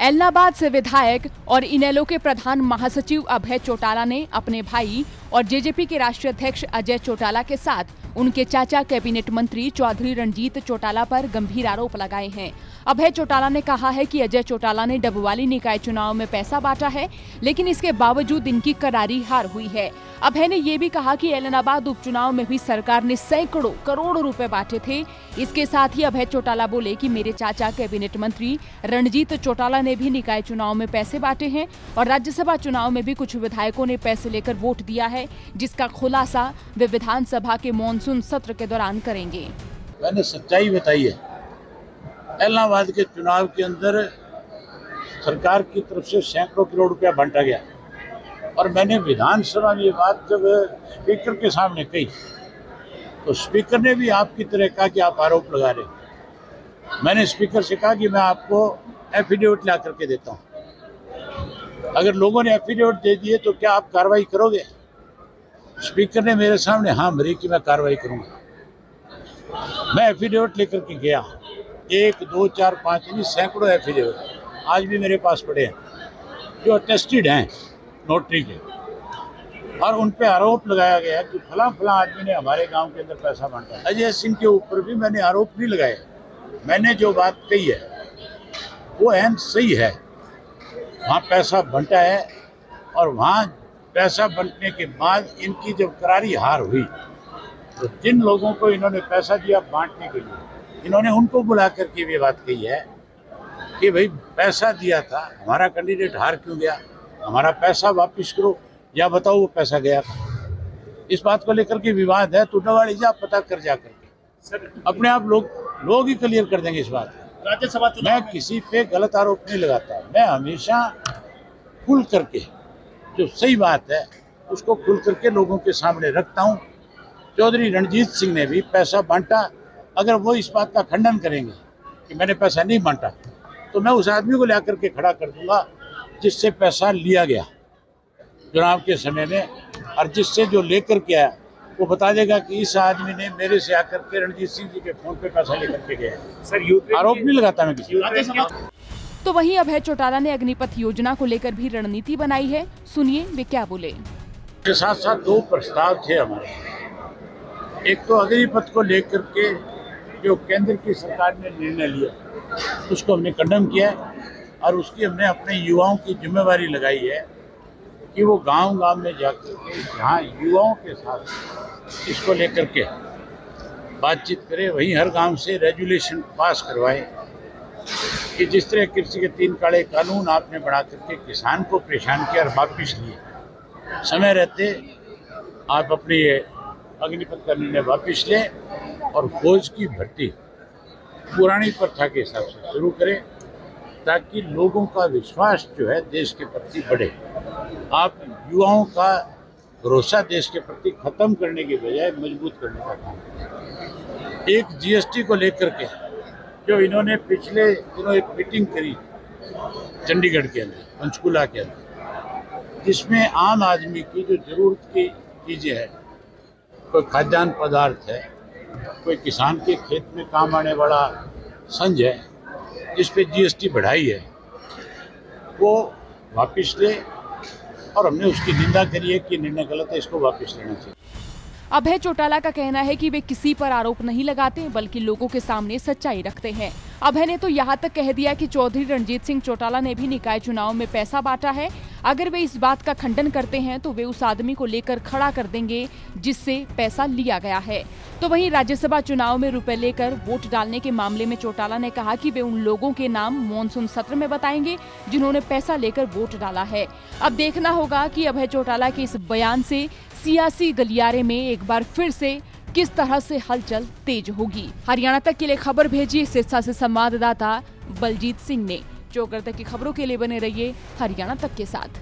एलनाबाद से विधायक और इनेलो के प्रधान महासचिव अभय चौटाला ने अपने भाई और जेजेपी के राष्ट्रीय अध्यक्ष अजय चौटाला के साथ उनके चाचा कैबिनेट मंत्री चौधरी रणजीत चौटाला पर गंभीर आरोप लगाए हैं। अभय चौटाला ने कहा है कि अजय चौटाला ने डबवाली निकाय चुनाव में पैसा बांटा है, लेकिन इसके बावजूद इनकी करारी हार हुई है। अभय ने ये भी कहा कि एलनाबाद उपचुनाव में भी सरकार ने सैकड़ों करोड़ रुपए बांटे थे। इसके साथ ही अभय चौटाला बोले कि मेरे चाचा कैबिनेट मंत्री रणजीत चौटाला ने भी निकाय चुनाव में पैसे बांटे हैं और राज्यसभा चुनाव में भी कुछ विधायकों ने पैसे लेकर वोट दिया है, जिसका खुलासा वे विधानसभा के मॉनसून सत्र के दौरान करेंगे। मैंने सच्चाई बताई है। एलनाबाद के चुनाव के अंदर सरकार की तरफ से सैकड़ों करोड़ रुपया बांटा गया और मैंने विधानसभा में ये बात जब स्पीकर के सामने कही तो स्पीकर ने भी आपकी तरह कहा कि आप आरोप लगा रहे। मैंने स्पीकर से कहा कि मैं आपको एफिडेविट ला करके देता हूँ, अगर लोगों ने एफिडेविट दे दिए तो क्या आप कार्रवाई करोगे? स्पीकर ने मेरे सामने हाँ भरी कि मैं कार्रवाई करूँगा। मैं एफिडेविट लेकर के गया, 1, 2, 4, 5 यानी सैकड़ों एफिडेविट आज भी मेरे पास पड़े हैं जो अटेस्टेड हैं नोटरी के, और उन पे आरोप लगाया गया कि फला फला आदमी ने हमारे गांव के अंदर पैसा बांटा। अजय सिंह के ऊपर भी मैंने आरोप नहीं लगाए। मैंने जो बात कही है वो एन सही है। वहाँ पैसा बंटा है और वहाँ पैसा बंटने के बाद इनकी जब करारी हार हुई तो जिन लोगों को इन्होंने पैसा दिया बांटने के लिए, इन्होंने उनको बुला करके ये बात कही है कि भाई पैसा दिया था, हमारा कैंडिडेट हार क्यों गया, हमारा पैसा वापस करो या बताओ वो पैसा गया था। इस बात को लेकर के विवाद है तो डवाड़ी जा पता कर जा करके अपने आप लोग ही क्लियर कर देंगे इस बात को। राज्यसभा मैं किसी पे गलत आरोप नहीं लगाता। मैं हमेशा खुल करके जो सही बात है उसको खुल करके लोगों के सामने रखता हूँ। चौधरी रणजीत सिंह ने भी पैसा बांटा, अगर वो इस बात का खंडन करेंगे कि मैंने पैसा नहीं बांटा तो मैं उस आदमी को ला करके खड़ा कर दूंगा जिससे पैसा लिया गया चुनाव के समय में, और जिससे जो लेकर के आया वो बता देगा कि इस आदमी ने मेरे से आकर के रणजीत सिंह जी के फोन पे पैसा लेकर के गया। सर आरोप नहीं लगाता मैं किसी। तो वहीं अभय चौटाला ने अग्निपथ योजना को लेकर भी रणनीति बनाई है। सुनिए वे क्या बोले। के साथ साथ 2 प्रस्ताव थे हमारे। एक तो अग्निपथ को लेकर के जो केंद्र की सरकार ने निर्णय लिया उसको हमने कंडम किया है और उसकी हमने अपने युवाओं की जिम्मेवारी लगाई है कि वो गांव-गांव में जाकर के जहाँ युवाओं के साथ इसको लेकर के बातचीत करें, वहीं हर गांव से रेजुलेशन पास करवाएं कि जिस तरह कृषि के 3 काले कानून आपने बना करके किसान को परेशान किया और वापिस लिए, समय रहते आप अपनी अग्निपथ का निर्णय वापिस लें और फौज की भर्ती पुरानी प्रथा के हिसाब से शुरू करें ताकि लोगों का विश्वास जो है देश के प्रति बढ़े। आप युवाओं का भरोसा देश के प्रति खत्म करने के बजाय मजबूत करने का काम करें। एक जीएसटी को लेकर के जो इन्होंने पिछले दिनों एक मीटिंग करी चंडीगढ़ के अंदर, पंचकुला के अंदर, जिसमें आम आदमी की जो जरूरत की चीज़ें हैं, कोई खाद्यान्न पदार्थ है, कोई किसान के खेत में काम आने वाला संज है जिस पे जीएसटी बढ़ाई है, वो वापस ले, और हमने उसकी निंदा करी है कि निर्णय गलत है, इसको वापस लेना चाहिए। अभय चौटाला का कहना है कि वे किसी पर आरोप नहीं लगाते बल्कि लोगों के सामने सच्चाई रखते हैं। अभय ने तो यहाँ तक कह दिया कि चौधरी रणजीत सिंह चौटाला ने भी निकाय चुनाव में पैसा बांटा है। अगर वे इस बात का खंडन करते हैं तो वे उस आदमी को लेकर खड़ा कर देंगे जिससे पैसा लिया गया है। तो वहीं राज्यसभा चुनाव में रुपए लेकर वोट डालने के मामले में चौटाला ने कहा कि वे उन लोगों के नाम मॉनसून सत्र में बताएंगे जिन्होंने पैसा लेकर वोट डाला है। अब देखना होगा कि अभय चौटाला के इस बयान से सियासी गलियारे में एक बार फिर से किस तरह से हलचल तेज होगी। हरियाणा तक के लिए खबर भेजी सिरसा से संवाददाता बलजीत सिंह ने। चौकर तक की खबरों के लिए बने रहिए हरियाणा तक के साथ।